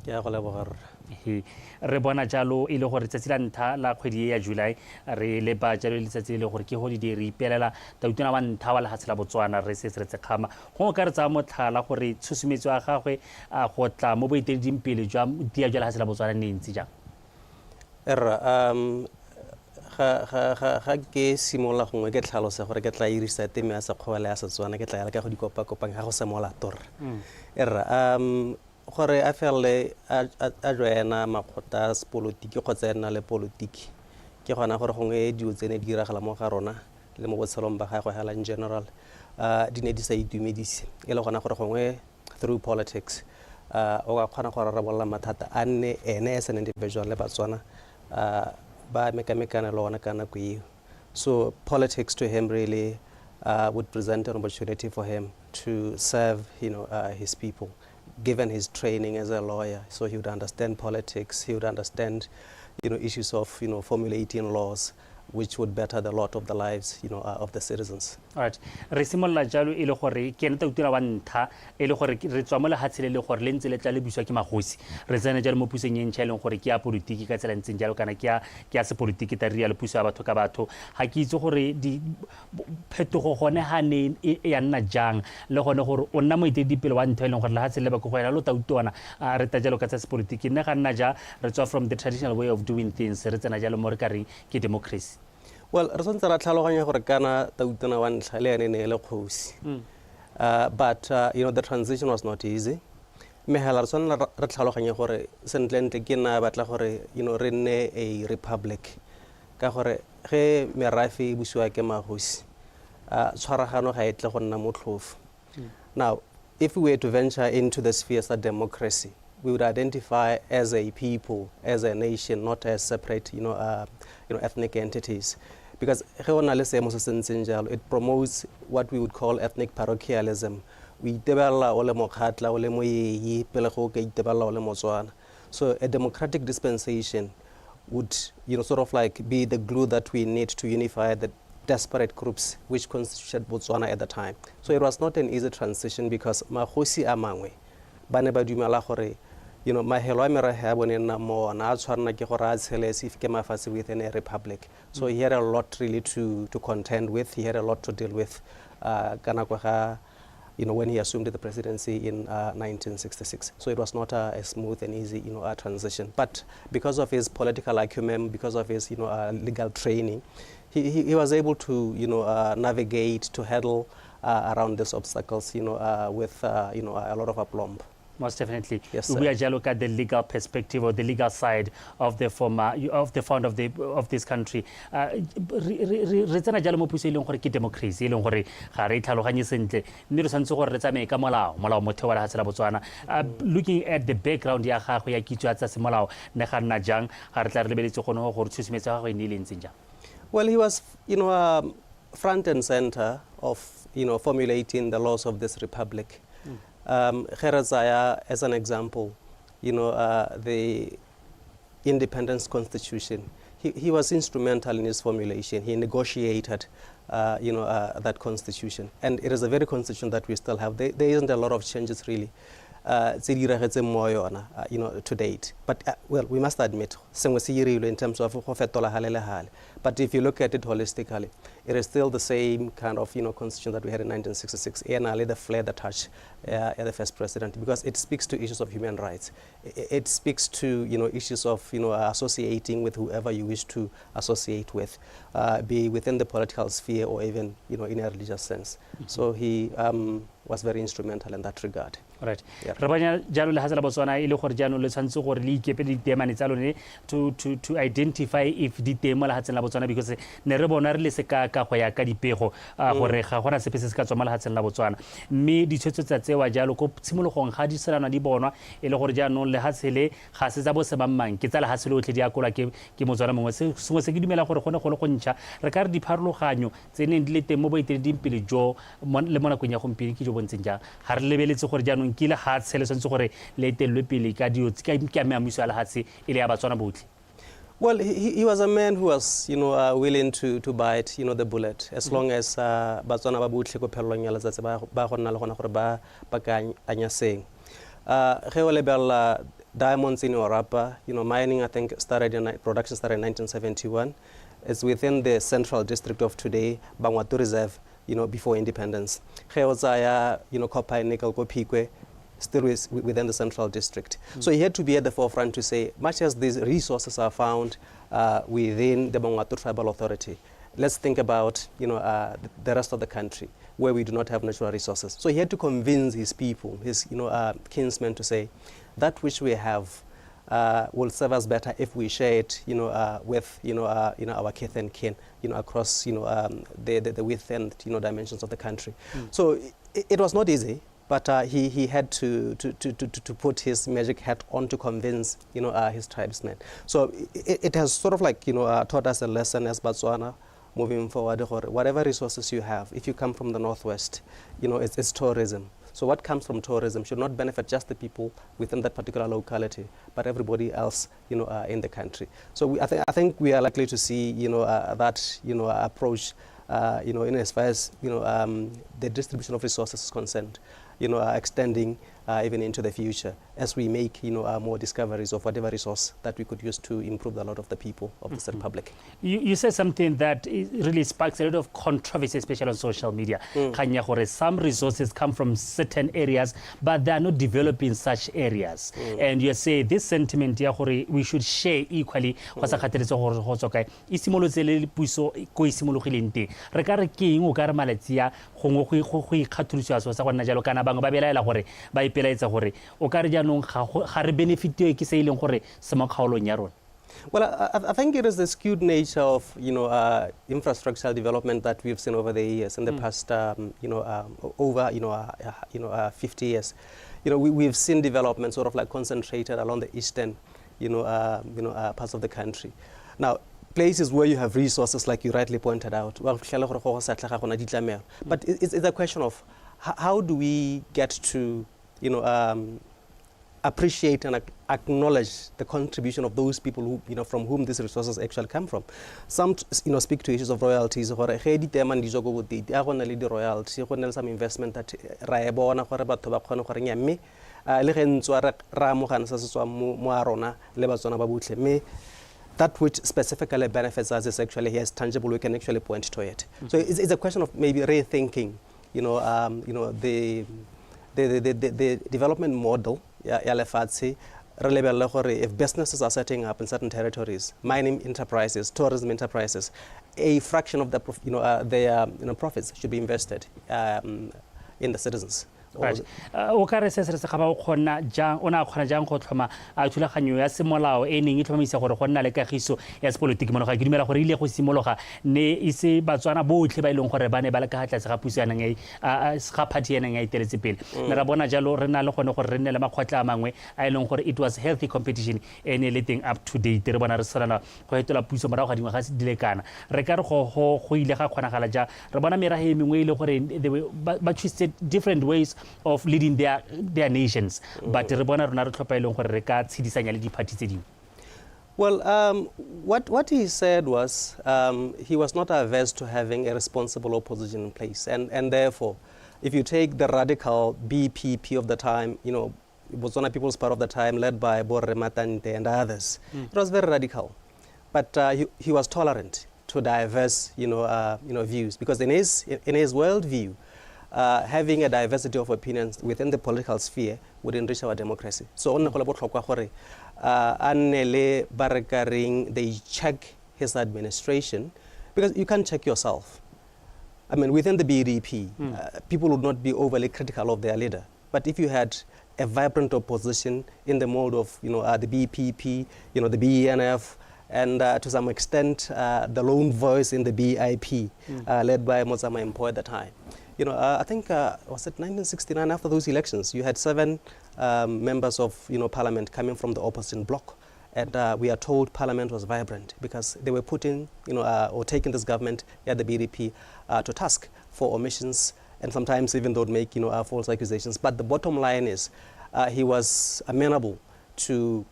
ke a go leboga re bona jalo e le gore tsatsi la ntlha la kgwedi ya July re le ba jalo le tsatsi le gore ke holiday re ipelela tautona wa ntlha wa lehatshe la Botswana re Sir Seretse Khama go ka re tsa motlhala gore tshusumetso ya gagwe a go tla mo boeteleding pele jwa dia jwa lehatshe la Botswana ne ntse jang ga ke simola gongwe ke tlhalose gore ke tla irisa teme ya sekgowa le ya Setswana ke tla ya ka go dikopa-kopang ga go semola torre gore a felle a joina makgotla a sepolotiki kgotsa ena le politiki ke gona gore gongwe dio tsene di diragala mo ga rona le mo botshelong ba gagwe hela in general di ne di sa itumedise e le gona gore gongwe through politics o ka kgona go rarabolola mathata a nne ene as an individual le Batswana ba mekamekana le ona ka nako eo. So politics to him really would present an opportunity for him to serve his people, given his training as a lawyer. So he would understand politics, he would understand issues of formulating laws which would better the lot of the lives of the citizens. All right, re simolla jalo e le gore ke nta utira wa ntha e le gore re tswa mo le hatsele le gore le ntse le tla le biswa ke magosi re tsena jalo mo puseng e ntšha e leng gore ke ya politiki ka tsela ntseng jalo kana ke ya se politiki ta real puso ya batho ka batho ga ke itse gore di phetogo gone ha ne ya nna jang le gone gore o nna moetedi pele wa ntha e leng gore le hatsele ba go go ela lo tautona re ta jalo ka tsa se politiki nne ga nna ja re tswa from the traditional way of doing things re tsena jalo mo re ka re ke democracy. Well, re sontse ra tlhaloganya gore kana tautona wa ntlha le ene ne le kgosi but the transition was not easy mme hela re tswana re tlhaloganya gore sentlentle ke na batla gore re nne a republic ka gore ge merafe busiwa ke magosi tshwaragano ga etle go nna motlhofu. Now if we were to venture into the spheres of democracy, we would identify as a people, as a nation, not as separate ethnic entities. Because it promotes what we would call ethnic parochialism. So a democratic dispensation would sort of like be the glue that we need to unify the disparate groups which constituted Botswana at the time. So it was not an easy transition because magosi a mangwe ba ne ba dumela gore mahelo a merahe a bone nna mo na a tshwarana ke gore a tshelese ke mafatshe within a republic. So he had a lot really to contend with, he had a lot to deal with when he assumed the presidency in 1966. So it was not a smooth and easy transition. But because of his political acumen, because of his legal training, he was able to navigate, to handle around these obstacles with a lot of aplomb. Most definitely. Yes, we are look at the legal perspective or the legal side of the founder of this country. Re tsena jalo mo puso e leng gore ke democracy e leng gore ga re tlhaloganye sentle mme re santse gore re tsamaye ka molao motheo wa lehatshe la Botswana. Looking at the background ya gagwe ya kitso ya tsa semolao ne ga nna jang ga re tla re lebeletse gone gore tshusumetso ya gagwe e ne ile ntseng jang. Well, he was front and center of formulating the laws of this republic. As an example, the independence constitution, he was instrumental in its formulation. He negotiated that constitution, and it is a very constitution that we still have. There isn't a lot of changes really to date, but well, we must admit in terms of but if you look at it holistically, it is still the same kind of constitution that we had in 1966. The flair that touched the first president, because it speaks to issues of human rights. It speaks to issues of associating with whoever you wish to associate with, be within the political sphere or even in a religious sense. So he was very instrumental in that regard. Right. Rabanya jalo le hatsela Botswana ile gore jano le tshantse gore le ikepe di temane tsa lone to identify if di temo le hatsela Botswana, because ne re bona re le se ka go ya ka dipego gore ga gona sepe se se ka tsoma le hatsela Botswana mme di tshwetso tsa tsewa jalo go tshimologong ga di selana di bonwa ile gore jano le hatsele ga se tsa bo se bamang ke tsa le hatsele otle di akola ke Motswana mongwe sengwe se ke dumela gore gone go le go ntšha re ka re dipharologanyo tse neng di le teng mo boeteleding pele jo le mona kong ya gompieno ke jo bontseng jang ga re lebeletse gore jano kile ha tshele sentse gore le etelwe pele ka dio tse ka meamuso ala hatse ile ya Batswana botlhe. Well, he was a man who was, willing to bite, the bullet, as long as Batswana ba botlhe go phelelong ya letsatsi ba gonna le gona gore ba ka anya seng. Ge o lebella diamonds in Orapa. Mining, I think, production started in 1971. It's within the central district of today, Bangwatu Reserve, before independence. Geozaya, copper and nickel, Kopikwe, still is within the central district. So he had to be at the forefront to say, much as these resources are found within the Bangwatu Tribal Authority, let's think about the rest of the country where we do not have natural resources. So he had to convince his people, his kinsmen, to say that which we have will serve us better if we share it with our kith and kin across the width and dimensions of the country. So it was not easy. But he had to put his magic hat on to convince his tribesmen. So it has sort of like taught us a lesson as Botswana moving forward. Whatever resources you have, if you come from the northwest, it's tourism. So what comes from tourism should not benefit just the people within that particular locality, but everybody else in the country. So I think we are likely to see that approach in as far as the distribution of resources is concerned. Extending even into the future as we make more discoveries of whatever resource that we could use to improve the lot of the people of this republic. You said something that really sparks a lot of controversy, especially on social media. Some resources come from certain areas, but they are not developing such areas. And you say this sentiment we should share equally. Ba belaela gore ba ipelaetsa gore o ka re jaanong ga re benefitiwe ke se ileng gore se mo kgaolong ya rona. Well, I think it is the skewed nature of infrastructural development that we've seen over the years in the past over 50 years. We've seen development sort of like concentrated along the eastern parts of the country. Now, places where you have resources, like you rightly pointed out, but it's a question of how do we get to appreciate and acknowledge the contribution of those people who from whom these resources actually come from. Some speak to issues of royalties or royalty, some investment that that which specifically benefits us is actually here, is tangible, we can actually point to it. So it's a question of maybe rethinking the development model, if businesses are setting up in certain territories, mining enterprises, tourism enterprises, a fraction of the their profits should be invested in the citizens. O ka re se se ga ba o khona jang ona khona jang go tlhoma a thulaganyo ya semolao e neng e tlhomamisa gore go nna le kagiso ya sepolitiki mono ga ke dumela gore ile go simologa ne e se Batswana botlhe ba ileng gore ba ne ba le ka tlase ga puso ya nang ga party ya nang ya iteletse pele ne ra bona jalo re na le gone gore re nne le makgotla a mangwe a ileng gore it was healthy competition ene le teng up to date re bona re salana go etola puso morago ga dingwa ga se dilekana re ka re go ile ga kgonagala ja re bona meraga e mengwe ile gore ba twisted different ways of leading their nations, but re bona rona re tlhopha ileng gore re ka tshedisanya le diparty tse dingwe. Well, what he said was he was not averse to having a responsible opposition in place, and therefore, if you take the radical BPP of the time, Botswana People's Party of the time, led by Borre Matante and others, it was very radical, but he was tolerant to diverse views, because in his worldview, having a diversity of opinions within the political sphere would enrich our democracy. So they check his administration, because you can't check yourself. I mean, within the BDP, people would not be overly critical of their leader. But if you had a vibrant opposition in the mode of the BPP, the BENF, and to some extent the lone voice in the BIP, led by Mozama Mpo at the time. I think, was it 1969, after those elections, you had 7 members of parliament coming from the opposition bloc. And we are told parliament was vibrant because they were putting, or taking this government at the BDP to task for omissions, and sometimes even they would make, false accusations. But the bottom line is he was amenable to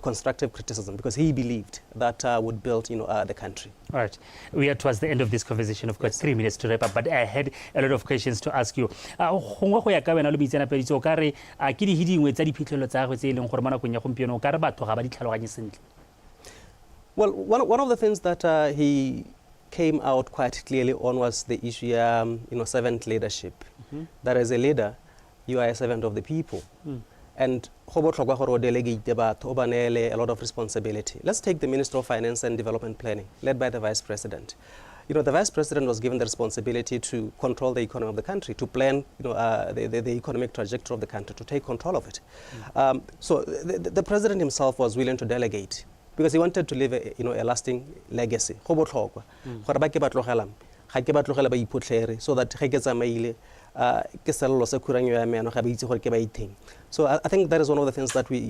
constructive criticism, because he believed that would build, the country. All right. We are towards the end of this conversation. Of course, 3 minutes to wrap up, but I had a lot of questions to ask you. Gongwe go ya ka wena lo bitsana peditso ka re ke di hidingwe tsa diphitlhelo tsa go tse e leng gore mo nakong ya gompieno ka re batho ga ba di tlhaloganye sentle. Well, one of the things that he came out quite clearly on was the issue, servant leadership. That as a leader, you are a servant of the people. And a lot of responsibility. Let's take the Minister of Finance and Development Planning, led by the Vice President. The Vice President was given the responsibility to control the economy of the country, to plan the economic trajectory of the country, to take control of it. So the President himself was willing to delegate, because he wanted to leave a lasting legacy. So that so I think that is one of the things that we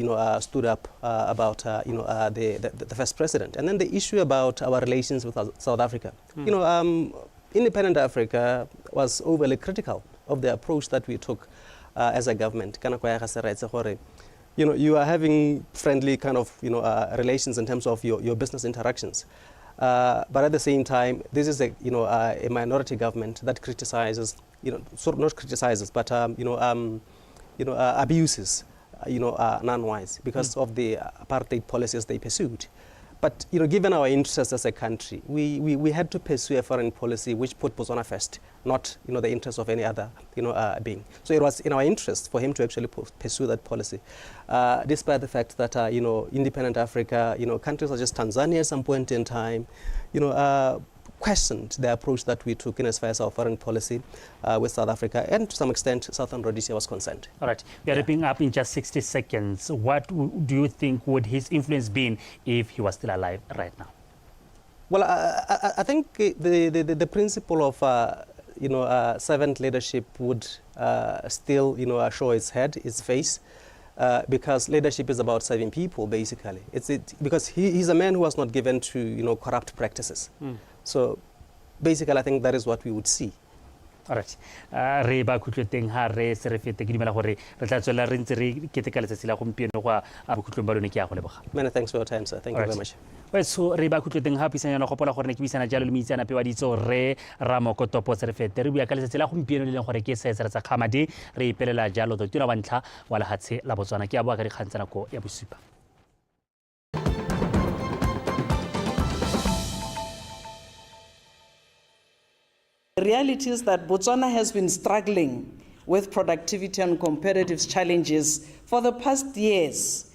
stood up about the First President. And then the issue about our relations with South Africa. Independent Africa was overly critical of the approach that we took as a government. You are having friendly kind of relations in terms of your business interactions. But at the same time, this is a minority government that criticizes, sort of not criticizes, but abuses, non-wise because of the apartheid policies they pursued. But given our interests as a country, we had to pursue a foreign policy which put Botswana first, not the interests of any other being. So it was in our interest for him to actually pursue that policy, despite the fact that independent Africa, countries such as Tanzania at some point in time, questioned the approach that we took in as far as our foreign policy with South Africa, and to some extent Southern Rhodesia was concerned. All right, we are wrapping up in just 60 seconds. What do you think would his influence be if he was still alive right now? Well, I think the principle of servant leadership would still show its head, its face. Because leadership is about serving people, basically. Because he's a man who was not given to corrupt practices. So basically, I think that is what we would see. All right. Re ba khutlo teng ha re Serefete ke dimela gore re tla tswela re ntse re keteka letsatsi la gompieno go bokhutlong ba lone ke ya go leboga. Many thanks for your time, sir. Thank you very much. Well, so re ba khutlo teng ha pisana no gopola gore ne ke bisana jalo le meitsana pe wa ditso re Ramokotopo Serefete re bua ka letsatsi la gompieno le leng gore ke Sir Seretse Khama re ipelela jalo dotira wa ntlha wa la hatshe la Botswana ke a bua ka dikgantsana ko ya bosupa. The reality is that Botswana has been struggling with productivity and competitive challenges for the past years.